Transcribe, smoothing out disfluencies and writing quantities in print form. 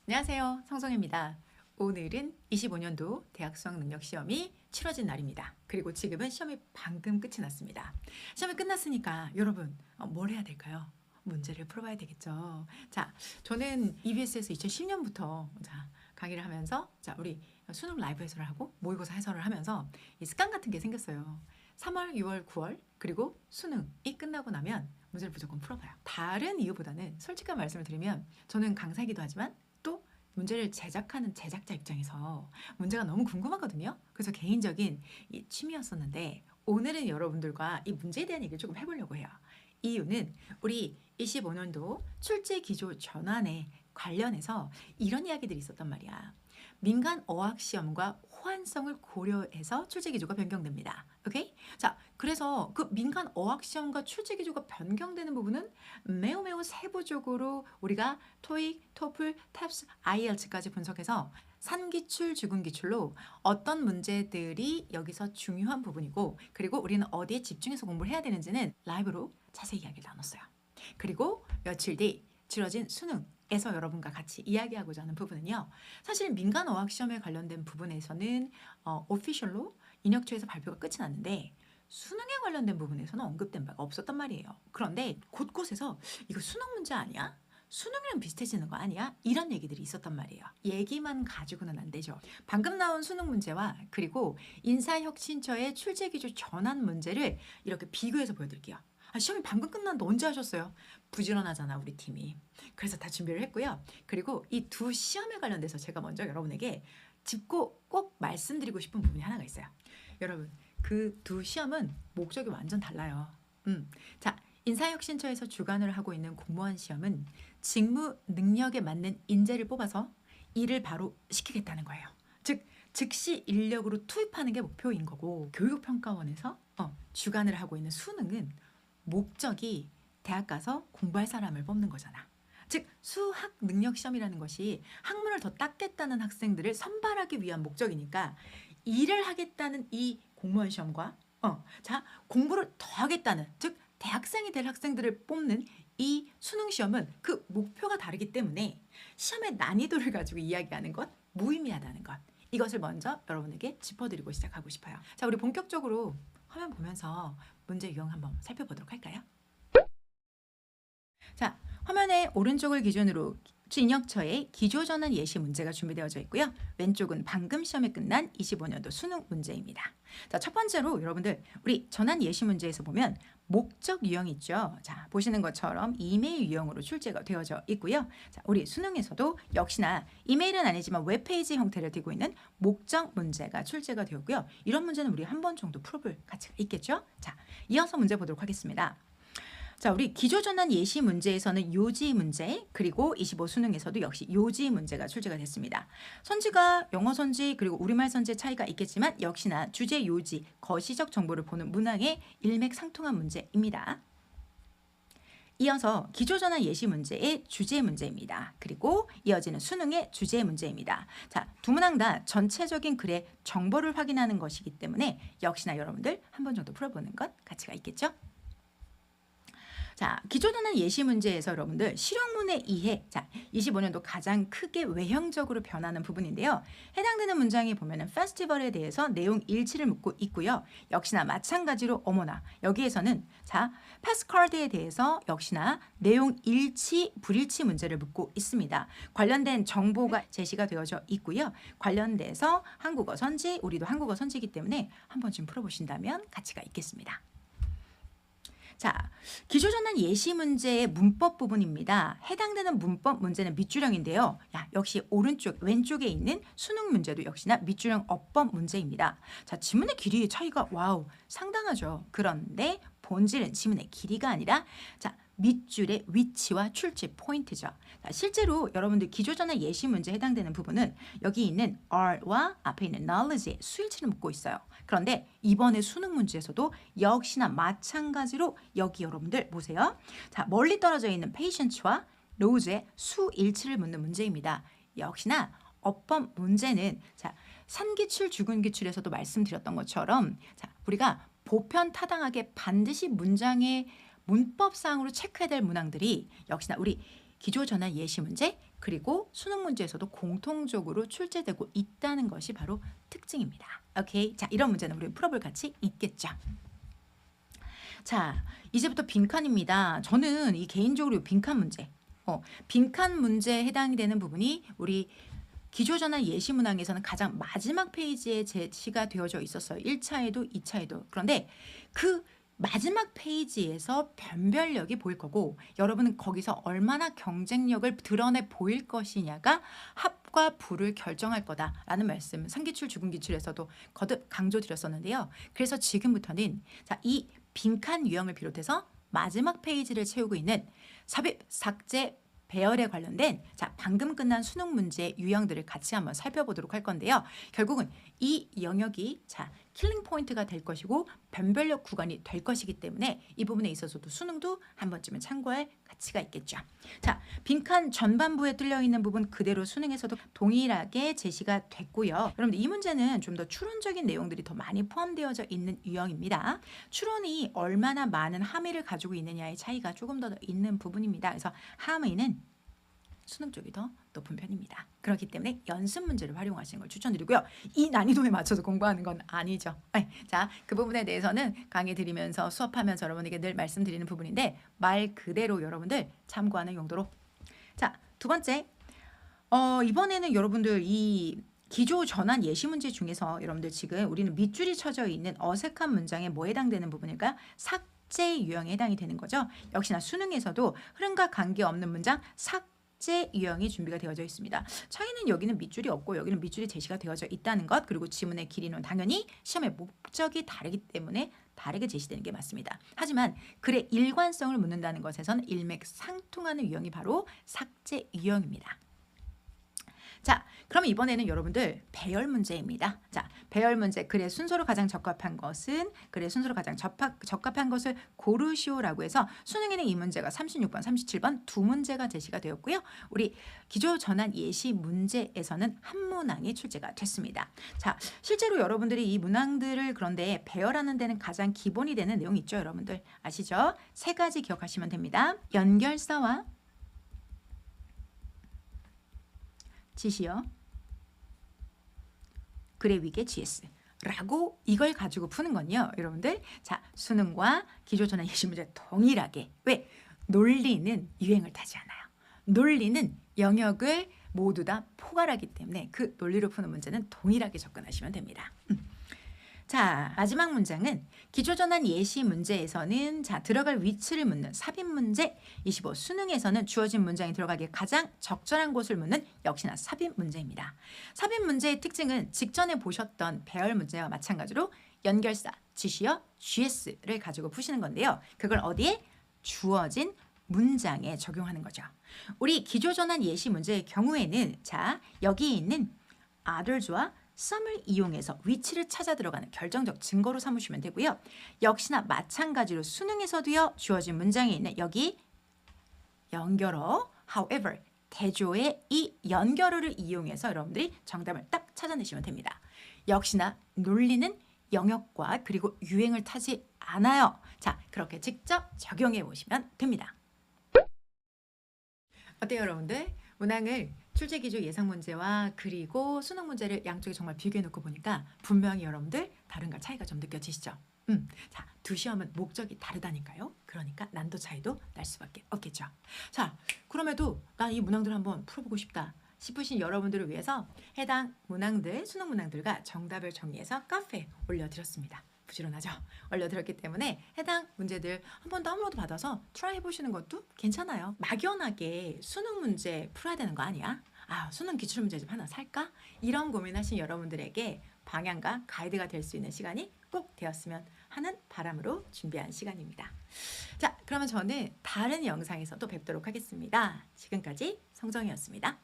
안녕하세요. 성성입니다. 오늘은 25년도 대학 수학 능력 시험이 치러진 날입니다. 그리고 지금은 시험이 방금 끝이 났습니다. 시험이 끝났으니까 여러분 뭘 해야 될까요? 문제를 풀어봐야 되겠죠. 자, 저는 EBS에서 2010년부터 강의를 하면서 우리 수능 라이브 해설을 하고 모의고사 해설을 하면서 이 습관 같은 게 생겼어요. 3월, 6월, 9월 그리고 수능이 끝나고 나면 문제를 무조건 풀어봐요. 다른 이유보다는 솔직한 말씀을 드리면 저는 강사이기도 하지만 또 문제를 제작하는 제작자 입장에서 문제가 너무 궁금하거든요. 그래서 개인적인 이 취미였었는데 오늘은 여러분들과 이 문제에 대한 얘기를 조금 해보려고 해요. 이유는 우리 25년도 출제 기조 전환에 관련해서 이런 이야기들이 있었단 말이야. 민간 어학 시험과 호환성을 고려해서 출제 기조가 변경됩니다. 오케이? 자, 그래서 그 민간 어학 시험과 출제 기조가 변경되는 부분은 매우 세부적으로 우리가 토익, 토플, 탭스, IELTS까지 분석해서 산기출, 주근기출로 어떤 문제들이 여기서 중요한 부분이고 그리고 우리는 어디에 집중해서 공부를 해야 되는지는 라이브로 자세히 이야기를 나눴어요. 그리고 며칠 뒤 치러진 수능에서 여러분과 같이 이야기하고자 하는 부분은요. 사실 민간 어학 시험에 관련된 부분에서는 오피셜로 인혁초에서 발표가 끝이 났는데 수능에 관련된 부분에서는 언급된 바가 없었단 말이에요. 그런데 곳곳에서 이거 수능 문제 아니야? 수능이랑 비슷해지는 거 아니야? 이런 얘기들이 있었단 말이에요. 얘기만 가지고는 안 되죠. 방금 나온 수능 문제와 그리고 인사혁신처의 출제기조 전환 문제를 이렇게 비교해서 보여드릴게요. 시험이 방금 끝났는데 언제 하셨어요? 부지런하잖아 우리 팀이. 그래서 다 준비를 했고요. 그리고 이 두 시험에 관련돼서 제가 먼저 여러분에게 짚고 꼭 말씀드리고 싶은 부분이 하나가 있어요. 여러분 그 두 시험은 목적이 완전 달라요. 자, 인사혁신처에서 주관을 하고 있는 공무원 시험은 직무 능력에 맞는 인재를 뽑아서 일을 바로 시키겠다는 거예요. 즉 즉시 인력으로 투입하는 게 목표인 거고 교육평가원에서 주관을 하고 있는 수능은 목적이 대학 가서 공부할 사람을 뽑는 거잖아. 즉 수학 능력 시험이라는 것이 학문을 더 닦겠다는 학생들을 선발하기 위한 목적이니까 일을 하겠다는 이 공무원 시험과 공부를 더 하겠다는 즉 대학생이 될 학생들을 뽑는 이 수능 시험은 그 목표가 다르기 때문에 시험의 난이도를 가지고 이야기하는 것 무의미하다는 것 이것을 먼저 여러분에게 짚어드리고 시작하고 싶어요. 자, 우리 본격적으로 화면 보면서 문제 유형 한번 살펴보도록 할까요? 자, 화면의 오른쪽을 기준으로 인혁처의 기조전환 예시 문제가 준비되어져 있고요. 왼쪽은 방금 시험이 끝난 25년도 수능 문제입니다. 자, 첫 번째로 여러분들 우리 전환 예시 문제에서 보면 목적 유형이 있죠. 자, 보시는 것처럼 이메일 유형으로 출제가 되어져 있고요. 자, 우리 수능에서도 역시나 이메일은 아니지만 웹페이지 형태를 띠고 있는 목적 문제가 출제가 되었고요. 이런 문제는 우리 한 번 정도 풀어볼 가치가 있겠죠. 자, 이어서 문제 보도록 하겠습니다. 자, 우리 기조전환 예시 문제에서는 요지 문제 그리고 25 수능에서도 역시 요지 문제가 출제가 됐습니다. 선지가 영어 선지 그리고 우리말 선지의 차이가 있겠지만 역시나 주제 요지, 거시적 정보를 보는 문항의 일맥상통한 문제입니다. 이어서 기조전환 예시 문제의 주제 문제입니다. 그리고 이어지는 수능의 주제 문제입니다. 자, 두 문항 다 전체적인 글의 정보를 확인하는 것이기 때문에 역시나 여러분들 한 번 정도 풀어보는 것 가치가 있겠죠? 자, 기초전환 예시 문제에서 여러분들 실용문의 이해, 자, 25년도 가장 크게 외형적으로 변하는 부분인데요. 해당되는 문장에 보면은 페스티벌에 대해서 내용 일치를 묻고 있고요. 역시나 마찬가지로 어머나 여기에서는 자, 패스카드에 대해서 역시나 내용 일치, 불일치 문제를 묻고 있습니다. 관련된 정보가 제시가 되어져 있고요. 관련돼서 한국어 선지, 우리도 한국어 선지이기 때문에 한 번쯤 풀어보신다면 가치가 있겠습니다. 자, 기초전환 예시 문제의 문법 부분입니다. 해당되는 문법 문제는 밑줄형인데요. 역시 오른쪽, 왼쪽에 있는 수능 문제도 역시나 밑줄형 어법 문제입니다. 자, 지문의 길이의 차이가 와우 상당하죠. 그런데 본질은 지문의 길이가 아니라 자, 밑줄의 위치와 출제 포인트죠. 자, 실제로 여러분들 기초전환 예시 문제에 해당되는 부분은 여기 있는 R와 앞에 있는 knowledge의 수일치를 묻고 있어요. 그런데 이번에 수능 문제에서도 역시나 마찬가지로 여기 여러분들 보세요. 자, 멀리 떨어져 있는 patient와 rose의 수일치를 묻는 문제입니다. 역시나 어법 문제는 자, 산기출, 주근기출에서도 말씀드렸던 것처럼 자, 우리가 보편타당하게 반드시 문장의 문법상으로 체크해야 될 문항들이 역시나 우리 기초전환 예시 문제 그리고 수능 문제에서도 공통적으로 출제되고 있다는 것이 바로 특징입니다. 오케이, 자 이런 문제는 우리 풀어볼 가치 있겠죠. 자 이제부터 빈칸입니다. 저는 이 개인적으로 빈칸 문제, 빈칸 문제에 해당이 되는 부분이 우리 기초전환 예시 문항에서는 가장 마지막 페이지에 제시가 되어져 있었어요. 1차에도 2차에도. 그런데 그 마지막 페이지에서 변별력이 보일 거고 여러분은 거기서 얼마나 경쟁력을 드러내 보일 것이냐가 합과 부를 결정할 거다라는 말씀 상기출 주근기출에서도 거듭 강조드렸었는데요. 그래서 지금부터는 자, 이 빈칸 유형을 비롯해서 마지막 페이지를 채우고 있는 삽입, 삭제, 배열에 관련된 자 방금 끝난 수능 문제 유형들을 같이 한번 살펴보도록 할 건데요. 결국은 이 영역이 자 킬링 포인트가 될 것이고 변별력 구간이 될 것이기 때문에 이 부분에 있어서도 수능도 한 번쯤은 참고할 가치가 있겠죠. 자 빈칸 전반부에 뚫려 있는 부분 그대로 수능에서도 동일하게 제시가 됐고요. 여러분들 이 문제는 좀 더 추론적인 내용들이 더 많이 포함되어져 있는 유형입니다. 추론이 얼마나 많은 함의를 가지고 있느냐의 차이가 조금 더 있는 부분입니다. 그래서 함의는 수능 쪽이 더 높은 편입니다. 그렇기 때문에 연습 문제를 활용하시는 걸 추천드리고요. 이 난이도에 맞춰서 공부하는 건 아니죠. 자, 그 부분에 대해서는 강의 드리면서 수업하면서 여러분에게 늘 말씀드리는 부분인데 말 그대로 여러분들 참고하는 용도로. 자, 두 번째. 이번에는 여러분들 이 기조 전환 예시 문제 중에서 여러분들 지금 우리는 밑줄이 쳐져 있는 어색한 문장에 뭐 해당되는 부분일까? 삭제 유형에 해당이 되는 거죠. 역시나 수능에서도 흐름과 관계없는 문장 삭제 유형이 준비가 되어져 있습니다. 차이는 여기는 밑줄이 없고 여기는 밑줄이 제시가 되어져 있다는 것, 그리고 지문의 길이는 당연히 시험의 목적이 다르기 때문에 다르게 제시되는 게 맞습니다. 하지만 글의 일관성을 묻는다는 것에서는 일맥상통하는 유형이 바로 삭제 유형입니다. 자, 그럼 이번에는 여러분들 배열 문제입니다. 자, 배열 문제 글의 순서로 가장 적합한 것은 글의 순서로 가장 적합한 것을 고르시오라고 해서 수능에는 이 문제가 36번, 37번 두 문제가 제시가 되었고요. 우리 기조 전환 예시 문제에서는 한 문항이 출제가 됐습니다. 자, 실제로 여러분들이 이 문항들을 그런데 배열하는 데는 가장 기본이 되는 내용이 있죠, 여러분들 아시죠? 세 가지 기억하시면 됩니다. 연결사와 지시어, 글의 위계 GS라고 이걸 가지고 푸는 건요. 여러분들 자 수능과 기초전환 예시 문제 동일하게 왜? 논리는 유행을 타지 않아요. 논리는 영역을 모두 다 포괄하기 때문에 그 논리로 푸는 문제는 동일하게 접근하시면 됩니다. 자 마지막 문장은 기초전환 예시 문제에서는 자 들어갈 위치를 묻는 삽입 문제 25 수능에서는 주어진 문장이 들어가기에 가장 적절한 곳을 묻는 역시나 삽입 문제입니다. 삽입 문제의 특징은 직전에 보셨던 배열 문제와 마찬가지로 연결사, 지시어, GS를 가지고 푸시는 건데요. 그걸 어디에? 주어진 문장에 적용하는 거죠. 우리 기초전환 예시 문제의 경우에는 자 여기에 있는 others와 some을 이용해서 위치를 찾아 들어가는 결정적 증거로 삼으시면 되고요. 역시나 마찬가지로 수능에서도요. 주어진 문장에 있는 여기 연결어, however, 대조의 이 연결어를 이용해서 여러분들이 정답을 딱 찾아내시면 됩니다. 역시나 논리는 영역과 그리고 유행을 타지 않아요. 자, 그렇게 직접 적용해 보시면 됩니다. 어때요, 여러분들? 문항을 출제 기조 예상 문제와 그리고 수능 문제를 양쪽에 정말 비교해 놓고 보니까 분명히 여러분들 다른가 차이가 좀 느껴지시죠? 자, 두 시험은 목적이 다르다니까요. 그러니까 난도 차이도 날 수밖에 없겠죠. 자, 그럼에도 난 이 문항들 한번 풀어보고 싶다 싶으신 여러분들을 위해서 해당 문항들, 수능 문항들과 정답을 정리해서 카페에 올려드렸습니다. 부지런하죠? 올려드렸기 때문에 해당 문제들 한번 다운로드 받아서 트라이 해보시는 것도 괜찮아요. 막연하게 수능 문제 풀어야 되는 거 아니야? 아, 수능 기출문제 좀 하나 살까? 이런 고민하신 여러분들에게 방향과 가이드가 될 수 있는 시간이 꼭 되었으면 하는 바람으로 준비한 시간입니다. 자, 그러면 저는 다른 영상에서 또 뵙도록 하겠습니다. 지금까지 성정이었습니다.